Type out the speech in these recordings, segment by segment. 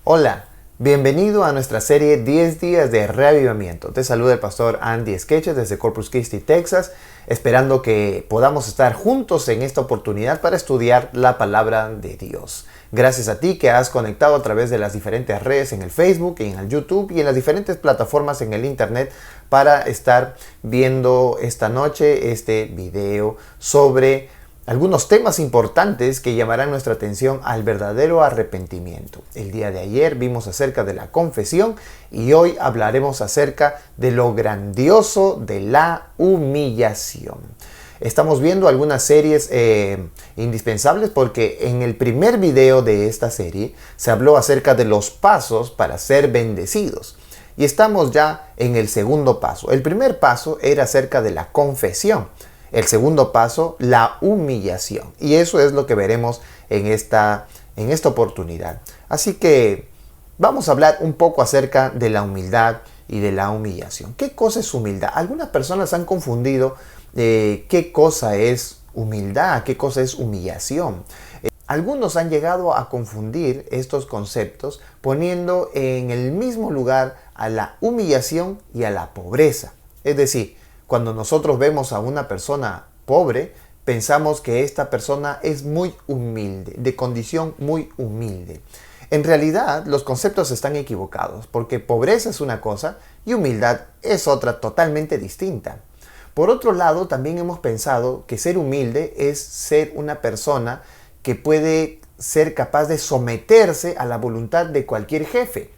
Hola, bienvenido a nuestra serie 10 días de reavivamiento. Te saluda el pastor Andy Esqueche desde Corpus Christi, Texas, esperando que podamos estar juntos en esta oportunidad para estudiar la palabra de Dios. Gracias a ti que has conectado a través de las diferentes redes en el Facebook, en el YouTube y en las diferentes plataformas en el Internet para estar viendo esta noche este video sobre algunos temas importantes que llamarán nuestra atención al verdadero arrepentimiento. El día de ayer vimos acerca de la confesión y hoy hablaremos acerca de lo grandioso de la humillación. Estamos viendo algunas series indispensables porque en el primer video de esta serie se habló acerca de los pasos para ser bendecidos. Y estamos ya en el segundo paso. El primer paso era acerca de la confesión. El segundo paso, la humillación. Y eso es lo que veremos en esta oportunidad. Así que vamos a hablar un poco acerca de la humildad y de la humillación. ¿Qué cosa es humildad? Algunas personas han confundido qué cosa es humildad, qué cosa es humillación. Algunos han llegado a confundir estos conceptos poniendo en el mismo lugar a la humillación y a la pobreza. Es decir, cuando nosotros vemos a una persona pobre, pensamos que esta persona es muy humilde, de condición muy humilde. En realidad, los conceptos están equivocados, porque pobreza es una cosa y humildad es otra totalmente distinta. Por otro lado, también hemos pensado que ser humilde es ser una persona que puede ser capaz de someterse a la voluntad de cualquier jefe,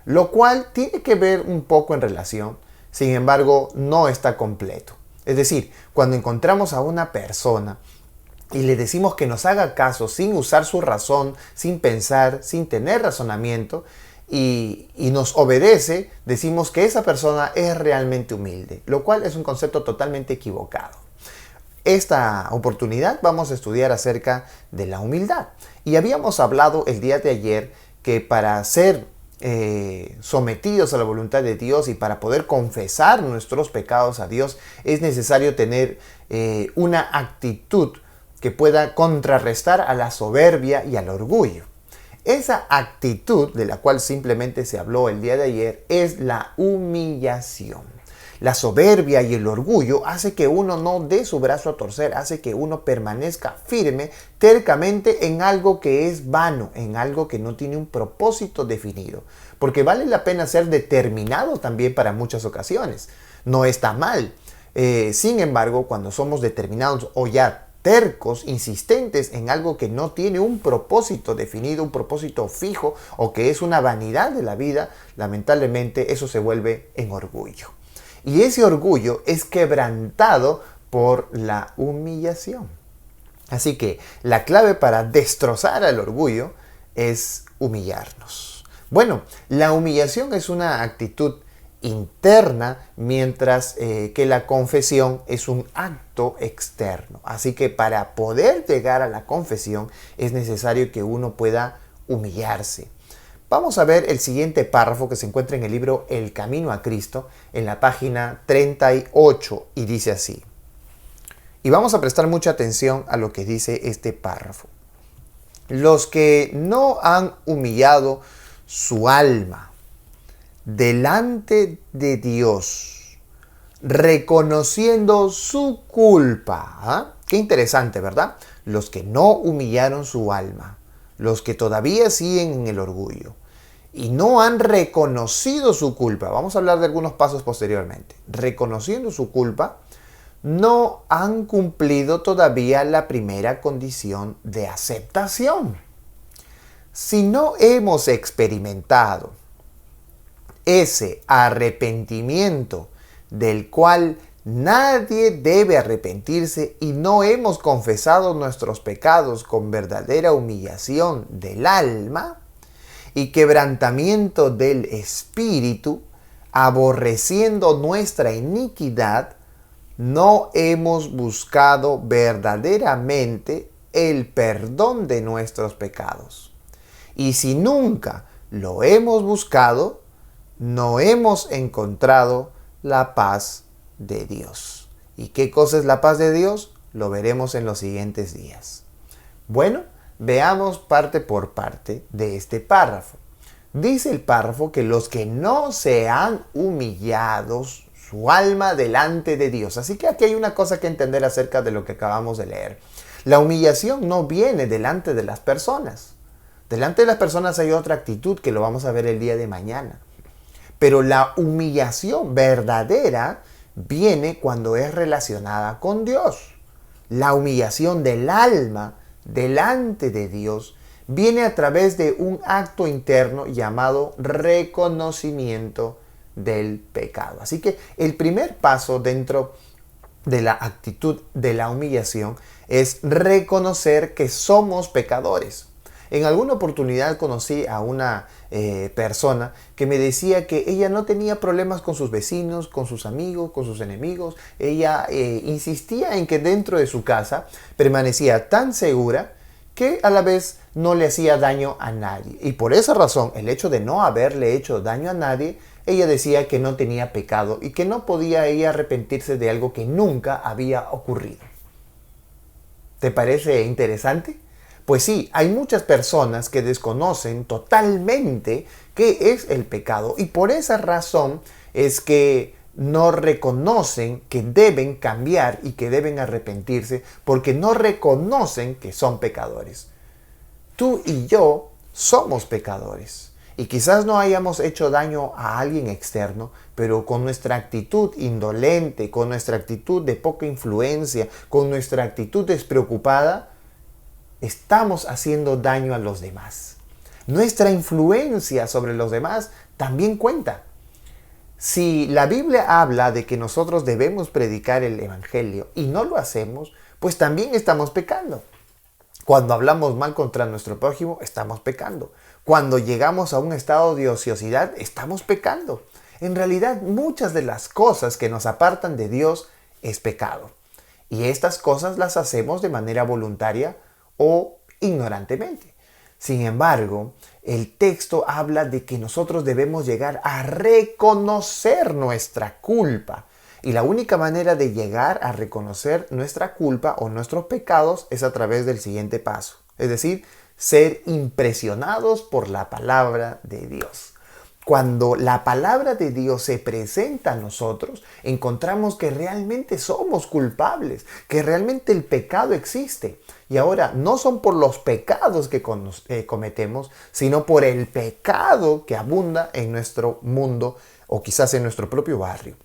lo cual tiene que ver un poco en relación. Sin embargo, no está completo. Es decir, cuando encontramos a una persona y le decimos que nos haga caso sin usar su razón, sin pensar, sin tener razonamiento, y nos obedece, decimos que esa persona es realmente humilde, lo cual es un concepto totalmente equivocado. Esta oportunidad vamos a estudiar acerca de la humildad. Y habíamos hablado el día de ayer que para ser sometidos a la voluntad de Dios y para poder confesar nuestros pecados a Dios es necesario tener una actitud que pueda contrarrestar a la soberbia y al orgullo. Esa actitud de la cual simplemente se habló el día de ayer es la humillación. La soberbia y el orgullo hace que uno no dé su brazo a torcer, hace que uno permanezca firme, tercamente en algo que es vano, en algo que no tiene un propósito definido. Porque vale la pena ser determinado también para muchas ocasiones. No está mal. Sin embargo, cuando somos determinados o ya tercos, insistentes en algo que no tiene un propósito definido, un propósito fijo o que es una vanidad de la vida, lamentablemente eso se vuelve en orgullo. Y ese orgullo es quebrantado por la humillación. Así que la clave para destrozar al orgullo es humillarnos. Bueno, la humillación es una actitud interna, mientras que la confesión es un acto externo. Así que para poder llegar a la confesión es necesario que uno pueda humillarse. Vamos a ver el siguiente párrafo que se encuentra en el libro El Camino a Cristo, en la página 38, y dice así. Y vamos a prestar mucha atención a lo que dice este párrafo. Los que no han humillado su alma delante de Dios, reconociendo su culpa. ¿Ah? Qué interesante, ¿verdad? Los que no humillaron su alma, los que todavía siguen en el orgullo y no han reconocido su culpa. Vamos a hablar de algunos pasos posteriormente. Reconociendo su culpa, no han cumplido todavía la primera condición de aceptación. Si no hemos experimentado ese arrepentimiento del cual nadie debe arrepentirse y no hemos confesado nuestros pecados con verdadera humillación del alma y quebrantamiento del espíritu, aborreciendo nuestra iniquidad, no hemos buscado verdaderamente el perdón de nuestros pecados. Y si nunca lo hemos buscado, no hemos encontrado la paz de Dios. ¿Y qué cosa es la paz de Dios? Lo veremos en los siguientes días. Bueno, veamos parte por parte de este párrafo. Dice el párrafo que los que no se han humillado su alma delante de Dios. Así que aquí hay una cosa que entender acerca de lo que acabamos de leer. La humillación no viene delante de las personas. Delante de las personas hay otra actitud que lo vamos a ver el día de mañana. Pero la humillación verdadera viene cuando es relacionada con Dios. La humillación del alma delante de Dios viene a través de un acto interno llamado reconocimiento del pecado. Así que el primer paso dentro de la actitud de la humillación es reconocer que somos pecadores. En alguna oportunidad conocí a una persona que me decía que ella no tenía problemas con sus vecinos, con sus amigos, con sus enemigos. Ella insistía en que dentro de su casa permanecía tan segura que a la vez no le hacía daño a nadie. Y por esa razón, el hecho de no haberle hecho daño a nadie, ella decía que no tenía pecado y que no podía ella arrepentirse de algo que nunca había ocurrido. ¿Te parece interesante? Pues sí, hay muchas personas que desconocen totalmente qué es el pecado y por esa razón es que no reconocen que deben cambiar y que deben arrepentirse porque no reconocen que son pecadores. Tú y yo somos pecadores y quizás no hayamos hecho daño a alguien externo, pero con nuestra actitud indolente, con nuestra actitud de poca influencia, con nuestra actitud despreocupada, estamos haciendo daño a los demás. Nuestra influencia sobre los demás también cuenta. Si la Biblia habla de que nosotros debemos predicar el Evangelio y no lo hacemos, pues también estamos pecando. Cuando hablamos mal contra nuestro prójimo, estamos pecando. Cuando llegamos a un estado de ociosidad, estamos pecando. En realidad, muchas de las cosas que nos apartan de Dios es pecado. Y estas cosas las hacemos de manera voluntaria o ignorantemente. Sin embargo, el texto habla de que nosotros debemos llegar a reconocer nuestra culpa. Y la única manera de llegar a reconocer nuestra culpa o nuestros pecados es a través del siguiente paso. Es decir, ser impresionados por la palabra de Dios. Cuando la palabra de Dios se presenta a nosotros, encontramos que realmente somos culpables, que realmente el pecado existe. Y ahora, no son por los pecados que cometemos, sino por el pecado que abunda en nuestro mundo o quizás en nuestro propio barrio.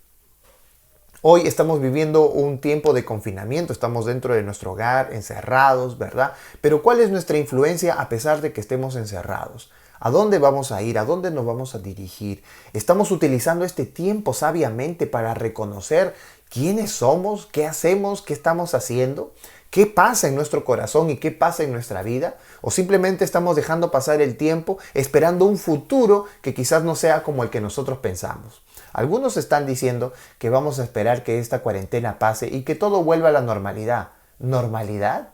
Hoy estamos viviendo un tiempo de confinamiento, estamos dentro de nuestro hogar, encerrados, ¿verdad? Pero ¿cuál es nuestra influencia a pesar de que estemos encerrados? ¿A dónde vamos a ir? ¿A dónde nos vamos a dirigir? ¿Estamos utilizando este tiempo sabiamente para reconocer quiénes somos, qué hacemos, qué estamos haciendo? ¿Qué pasa en nuestro corazón y qué pasa en nuestra vida? ¿O simplemente estamos dejando pasar el tiempo esperando un futuro que quizás no sea como el que nosotros pensamos? Algunos están diciendo que vamos a esperar que esta cuarentena pase y que todo vuelva a la normalidad. ¿Normalidad?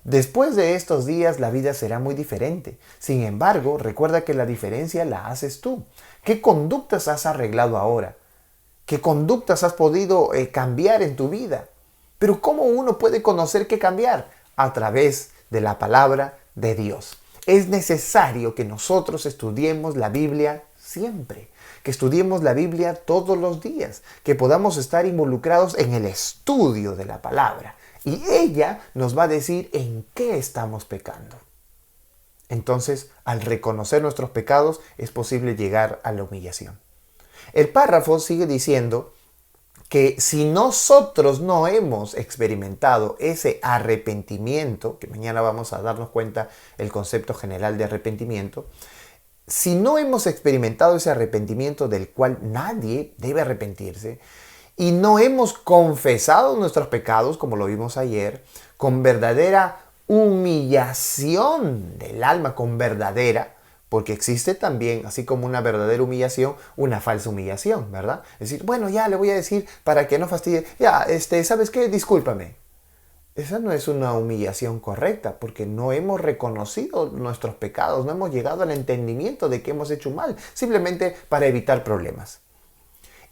Después de estos días la vida será muy diferente. Sin embargo, recuerda que la diferencia la haces tú. ¿Qué conductas has arreglado ahora? ¿Qué conductas has podido cambiar en tu vida? Pero ¿cómo uno puede conocer qué cambiar? A través de la palabra de Dios. Es necesario que nosotros estudiemos la Biblia siempre, que estudiemos la Biblia todos los días, que podamos estar involucrados en el estudio de la palabra. Y ella nos va a decir en qué estamos pecando. Entonces, al reconocer nuestros pecados, es posible llegar a la humillación. El párrafo sigue diciendo que si nosotros no hemos experimentado ese arrepentimiento, que mañana vamos a darnos cuenta el concepto general de arrepentimiento, si no hemos experimentado ese arrepentimiento del cual nadie debe arrepentirse, y no hemos confesado nuestros pecados, como lo vimos ayer, con verdadera humillación del alma, con verdadera, porque existe también, así como una verdadera humillación, una falsa humillación, ¿verdad? Es decir, bueno, ya le voy a decir para que no fastidie, ya, ¿sabes qué? Discúlpame. Esa no es una humillación correcta, porque no hemos reconocido nuestros pecados, no hemos llegado al entendimiento de que hemos hecho mal, simplemente para evitar problemas.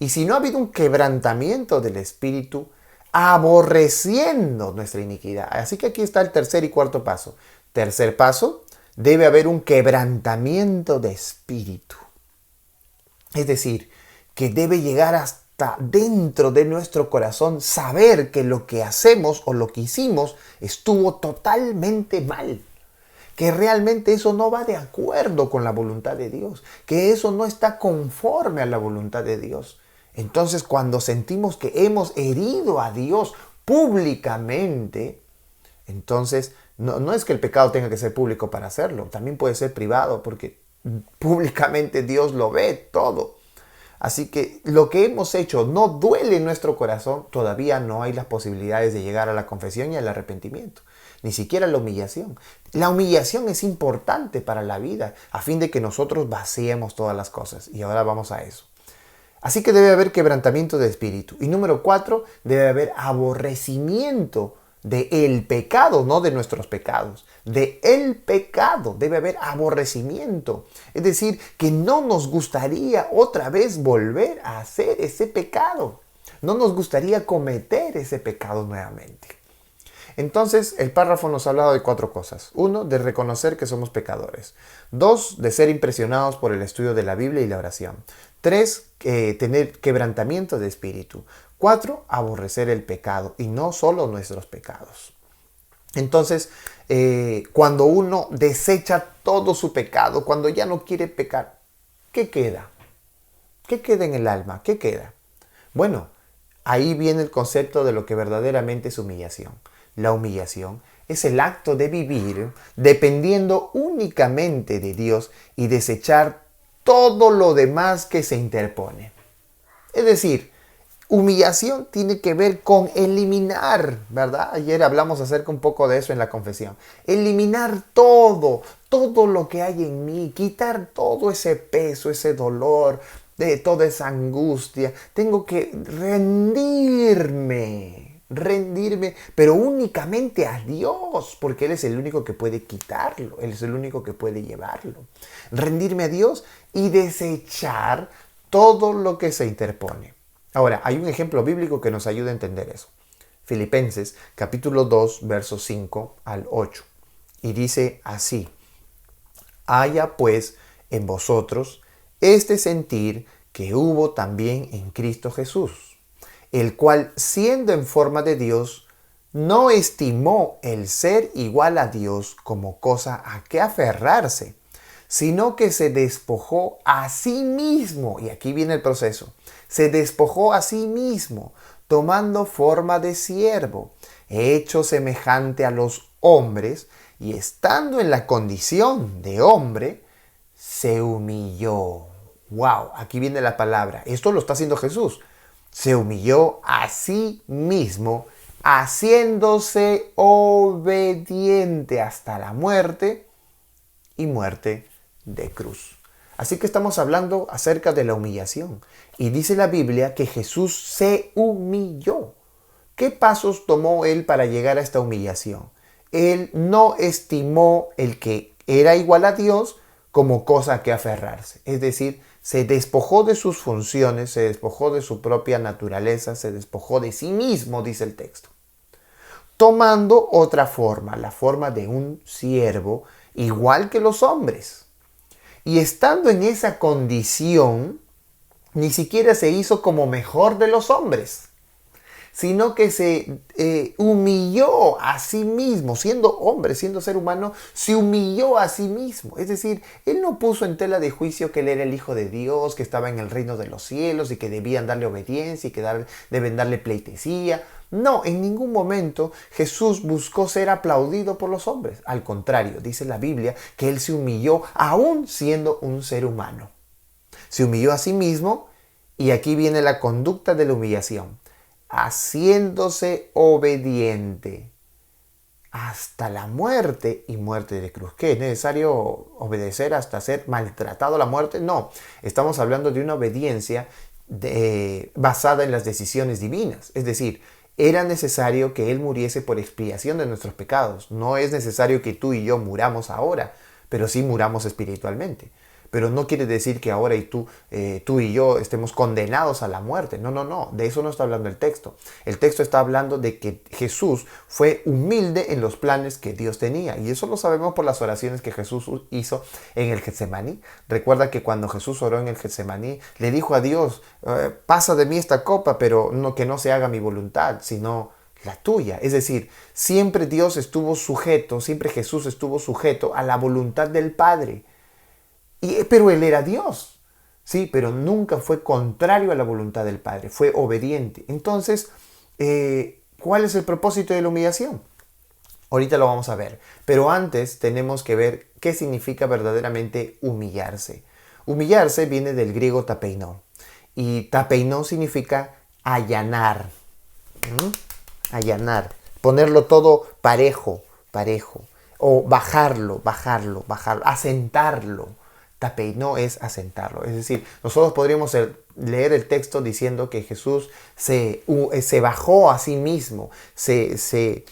Y si no ha habido un quebrantamiento del espíritu, aborreciendo nuestra iniquidad. Así que aquí está el tercer y cuarto paso. Tercer paso, debe haber un quebrantamiento de espíritu. Es decir, que debe llegar hasta dentro de nuestro corazón saber que lo que hacemos o lo que hicimos estuvo totalmente mal. Que realmente eso no va de acuerdo con la voluntad de Dios. Que eso no está conforme a la voluntad de Dios. Entonces, cuando sentimos que hemos herido a Dios públicamente, entonces no es que el pecado tenga que ser público para hacerlo. También puede ser privado porque públicamente Dios lo ve todo. Así que lo que hemos hecho no duele en nuestro corazón, todavía no hay las posibilidades de llegar a la confesión y al arrepentimiento. Ni siquiera la humillación. La humillación es importante para la vida, a fin de que nosotros vaciemos todas las cosas. Y ahora vamos a eso. Así que debe haber quebrantamiento de espíritu. Y número 4, debe haber aborrecimiento del pecado, no de nuestros pecados. De el pecado debe haber aborrecimiento. Es decir, que no nos gustaría otra vez volver a hacer ese pecado. No nos gustaría cometer ese pecado nuevamente. Entonces, el párrafo nos ha hablado de 4 cosas. 1, de reconocer que somos pecadores. 2, de ser impresionados por el estudio de la Biblia y la oración. 3, tener quebrantamiento de espíritu. 4, aborrecer el pecado y no solo nuestros pecados. Entonces, cuando uno desecha todo su pecado, cuando ya no quiere pecar, ¿qué queda? ¿Qué queda en el alma? ¿Qué queda? Bueno, ahí viene el concepto de lo que verdaderamente es humillación. La humillación es el acto de vivir dependiendo únicamente de Dios y desechar todo lo demás que se interpone. Es decir, humillación tiene que ver con eliminar, ¿verdad? Ayer hablamos acerca un poco de eso en la confesión. Eliminar todo lo que hay en mí, quitar todo ese peso, ese dolor, de toda esa angustia. Tengo que rendirme, pero únicamente a Dios, porque Él es el único que puede quitarlo, Él es el único que puede llevarlo. Rendirme a Dios y desechar todo lo que se interpone. Ahora, hay un ejemplo bíblico que nos ayuda a entender eso. Filipenses capítulo 2, versos 5 al 8. Y dice así: haya pues en vosotros este sentir que hubo también en Cristo Jesús, el cual, siendo en forma de Dios, no estimó el ser igual a Dios como cosa a que aferrarse, sino que se despojó a sí mismo. Y aquí viene el proceso. Se despojó a sí mismo, tomando forma de siervo, hecho semejante a los hombres, y estando en la condición de hombre, se humilló. ¡Wow! Aquí viene la palabra. Esto lo está haciendo Jesús. Se humilló a sí mismo, haciéndose obediente hasta la muerte y muerte de cruz. Así que estamos hablando acerca de la humillación. Y dice la Biblia que Jesús se humilló. ¿Qué pasos tomó Él para llegar a esta humillación? Él no estimó el que era igual a Dios como cosa a que aferrarse. Es decir, se despojó de sus funciones, se despojó de su propia naturaleza, se despojó de sí mismo, dice el texto. Tomando otra forma, la forma de un siervo, igual que los hombres. Y estando en esa condición, ni siquiera se hizo como mejor de los hombres, sino que se humilló a sí mismo, siendo hombre, siendo ser humano, se humilló a sí mismo. Es decir, Él no puso en tela de juicio que Él era el Hijo de Dios, que estaba en el reino de los cielos y que debían darle obediencia y que deben darle pleitesía. No, en ningún momento Jesús buscó ser aplaudido por los hombres. Al contrario, dice la Biblia que Él se humilló aún siendo un ser humano. Se humilló a sí mismo y aquí viene la conducta de la humillación. Haciéndose obediente hasta la muerte y muerte de cruz. ¿Qué? ¿Es necesario obedecer hasta ser maltratado a la muerte? No, estamos hablando de una obediencia basada en las decisiones divinas. Es decir, era necesario que Él muriese por expiación de nuestros pecados. No es necesario que tú y yo muramos ahora, pero sí muramos espiritualmente. pero no quiere decir que ahora tú y yo estemos condenados a la muerte. No, no, no, de eso no está hablando el texto. El texto está hablando de que Jesús fue humilde en los planes que Dios tenía, y eso lo sabemos por las oraciones que Jesús hizo en el Getsemaní. Recuerda que cuando Jesús oró en el Getsemaní, le dijo a Dios, pasa de mí esta copa, pero no, que no se haga mi voluntad, sino la tuya. Es decir, siempre Dios estuvo sujeto, siempre Jesús estuvo sujeto a la voluntad del Padre. Pero Él era Dios, sí, pero nunca fue contrario a la voluntad del Padre, fue obediente. Entonces, ¿cuál es el propósito de la humillación? Ahorita lo vamos a ver, pero antes tenemos que ver qué significa verdaderamente humillarse. Humillarse viene del griego tapeino, y tapeino significa allanar. Allanar, ponerlo todo parejo, o bajarlo, asentarlo. Tapeinó es asentarlo. Es decir, nosotros podríamos leer el texto diciendo que Jesús se bajó a sí mismo, se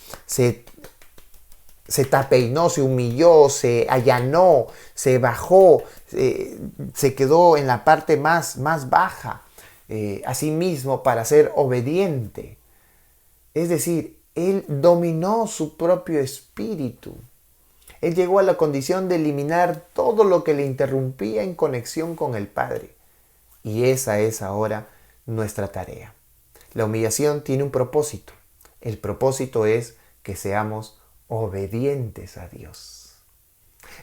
tapeinó, se humilló, se allanó, se bajó, se quedó en la parte más baja a sí mismo para ser obediente. Es decir, Él dominó su propio espíritu. Él llegó a la condición de eliminar todo lo que le interrumpía en conexión con el Padre. Y esa es ahora nuestra tarea. La humillación tiene un propósito. El propósito es que seamos obedientes a Dios.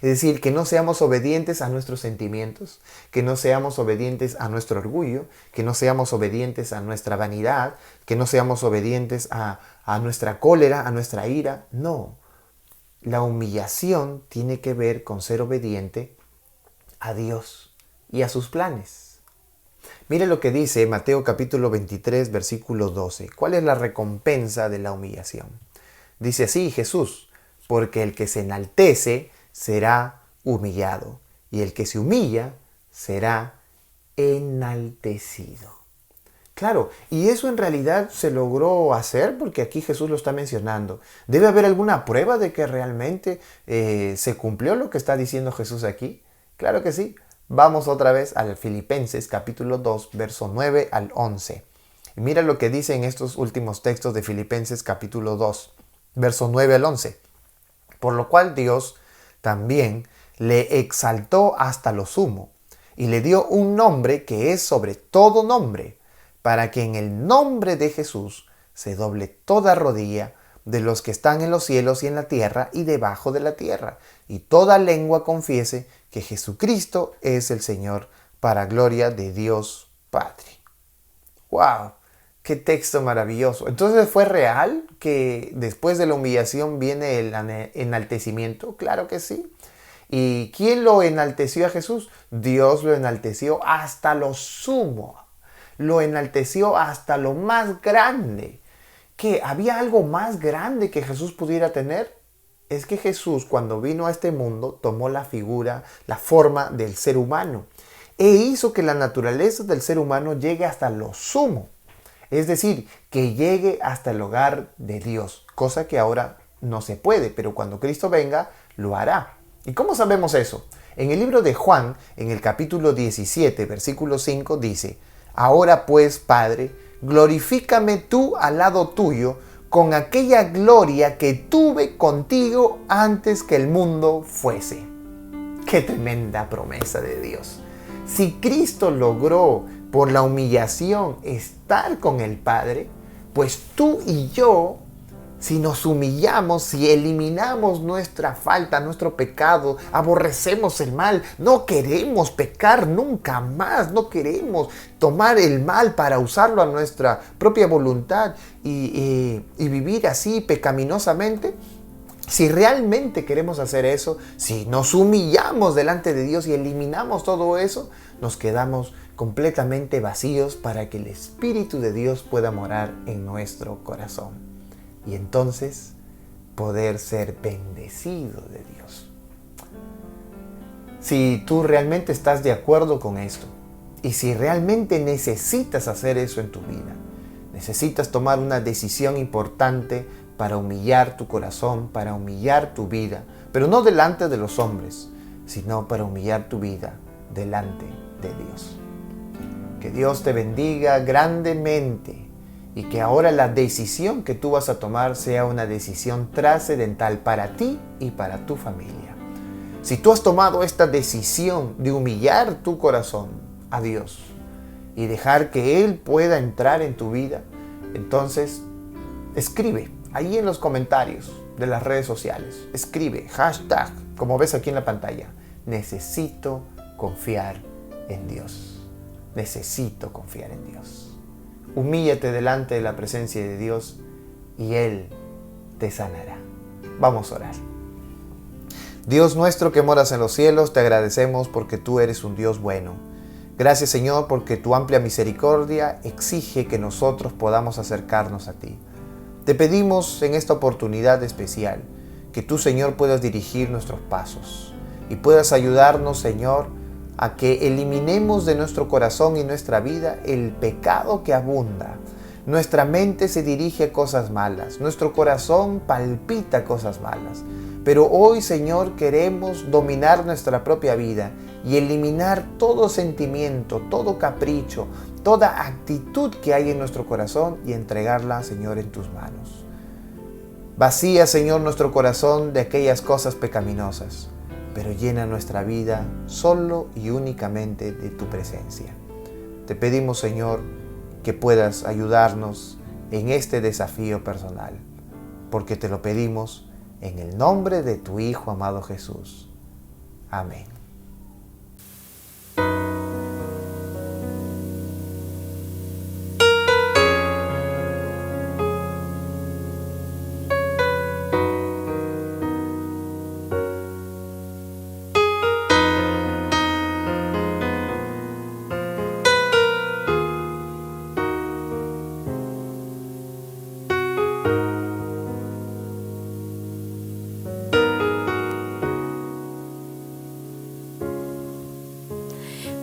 Es decir, que no seamos obedientes a nuestros sentimientos, que no seamos obedientes a nuestro orgullo, que no seamos obedientes a nuestra vanidad, que no seamos obedientes a nuestra cólera, a nuestra ira. No. La humillación tiene que ver con ser obediente a Dios y a sus planes. Mire lo que dice Mateo capítulo 23, versículo 12. ¿Cuál es la recompensa de la humillación? Dice así Jesús: porque el que se enaltece será humillado, y el que se humilla será enaltecido. Claro, y eso en realidad se logró hacer porque aquí Jesús lo está mencionando. ¿Debe haber alguna prueba de que realmente se cumplió lo que está diciendo Jesús aquí? Claro que sí. Vamos otra vez al Filipenses capítulo 2, verso 9 al 11. Y mira lo que dice en estos últimos textos de Filipenses capítulo 2, verso 9 al 11. Por lo cual Dios también le exaltó hasta lo sumo y le dio un nombre que es sobre todo nombre, para que en el nombre de Jesús se doble toda rodilla de los que están en los cielos y en la tierra y debajo de la tierra, y toda lengua confiese que Jesucristo es el Señor, para gloria de Dios Padre. ¡Wow! ¡Qué texto maravilloso! Entonces, ¿fue real que después de la humillación viene el enaltecimiento? Claro que sí. ¿Y quién lo enalteció a Jesús? Dios lo enalteció hasta lo sumo. Lo enalteció hasta lo más grande. ¿Qué? ¿Había algo más grande que Jesús pudiera tener? Es que Jesús, cuando vino a este mundo, tomó la forma del ser humano, e hizo que la naturaleza del ser humano llegue hasta lo sumo. Es decir, que llegue hasta el hogar de Dios, cosa que ahora no se puede, pero cuando Cristo venga, lo hará. ¿Y cómo sabemos eso? En el libro de Juan, en el capítulo 17, versículo 5, dice: ahora pues, Padre, glorifícame tú al lado tuyo con aquella gloria que tuve contigo antes que el mundo fuese. ¡Qué tremenda promesa de Dios! Si Cristo logró por la humillación estar con el Padre, pues tú y yo, si nos humillamos, si eliminamos nuestra falta, nuestro pecado, aborrecemos el mal, no queremos pecar nunca más, no queremos tomar el mal para usarlo a nuestra propia voluntad y vivir así pecaminosamente. Si realmente queremos hacer eso, si nos humillamos delante de Dios y eliminamos todo eso, nos quedamos completamente vacíos para que el Espíritu de Dios pueda morar en nuestro corazón. Y entonces poder ser bendecido de Dios. Si tú realmente estás de acuerdo con esto, y si realmente necesitas hacer eso en tu vida, necesitas tomar una decisión importante para humillar tu corazón, para humillar tu vida, pero no delante de los hombres, sino para humillar tu vida delante de Dios. Que Dios te bendiga grandemente y que ahora la decisión que tú vas a tomar sea una decisión trascendental para ti y para tu familia. Si tú has tomado esta decisión de humillar tu corazón a Dios y dejar que Él pueda entrar en tu vida, entonces escribe ahí en los comentarios de las redes sociales, escribe hashtag, como ves aquí en la pantalla, necesito confiar en Dios. Necesito confiar en Dios. Humíllate delante de la presencia de Dios y Él te sanará. Vamos a orar. Dios nuestro que moras en los cielos, te agradecemos porque tú eres un Dios bueno. Gracias, Señor, porque tu amplia misericordia exige que nosotros podamos acercarnos a ti. Te pedimos en esta oportunidad especial que tú, Señor, puedas dirigir nuestros pasos y puedas ayudarnos, Señor, a que eliminemos de nuestro corazón y nuestra vida el pecado que abunda. Nuestra mente se dirige a cosas malas, nuestro corazón palpita cosas malas. Pero hoy, Señor, queremos dominar nuestra propia vida y eliminar todo sentimiento, todo capricho, toda actitud que hay en nuestro corazón y entregarla, Señor, en tus manos. Vacía, Señor, nuestro corazón de aquellas cosas pecaminosas, pero llena nuestra vida solo y únicamente de tu presencia. Te pedimos, Señor, que puedas ayudarnos en este desafío personal, porque te lo pedimos en el nombre de tu Hijo amado Jesús. Amén.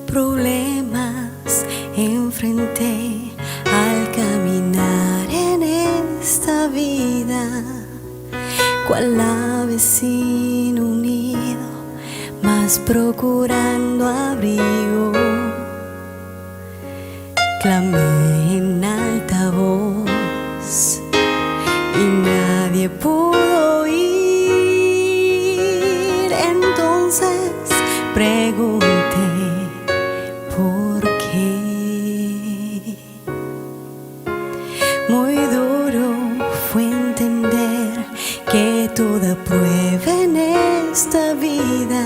Problemas enfrenté al caminar en esta vida, cual ave sin un nido, mas procurando abrigo. Clamé en alta voz y nadie pudo oír. Entonces pregunté ¿por qué? Muy duro fue entender que toda prueba en esta vida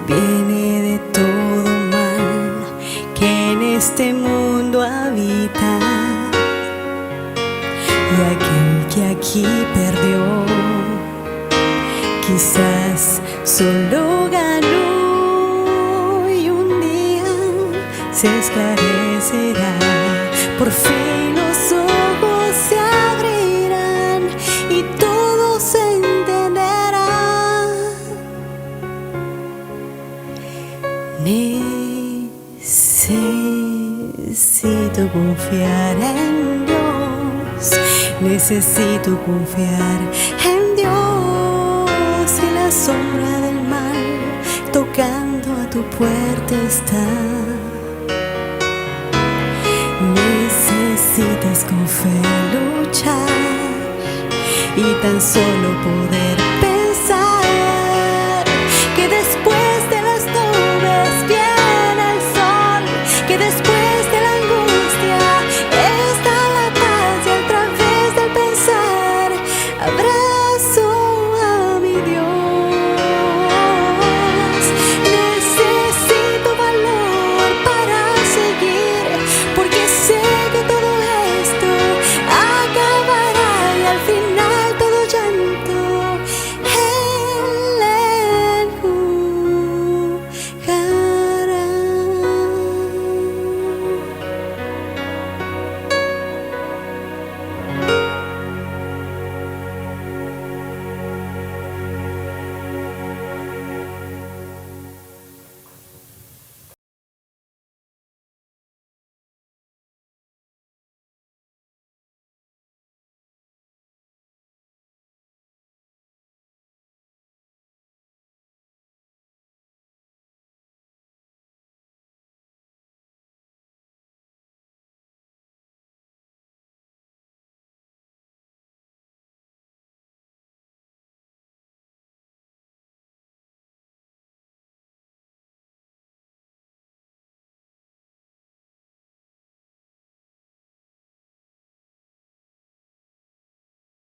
viene de todo mal que en este mundo habita. Y aquel que aquí perdió, quizás solo ganó. Se esclarecerá, por fin los ojos se abrirán y todo se entenderá. Necesito confiar en Dios, necesito confiar en Dios, y la sombra del mal tocando a tu puerta está. Necesitas con fe luchar y tan solo poder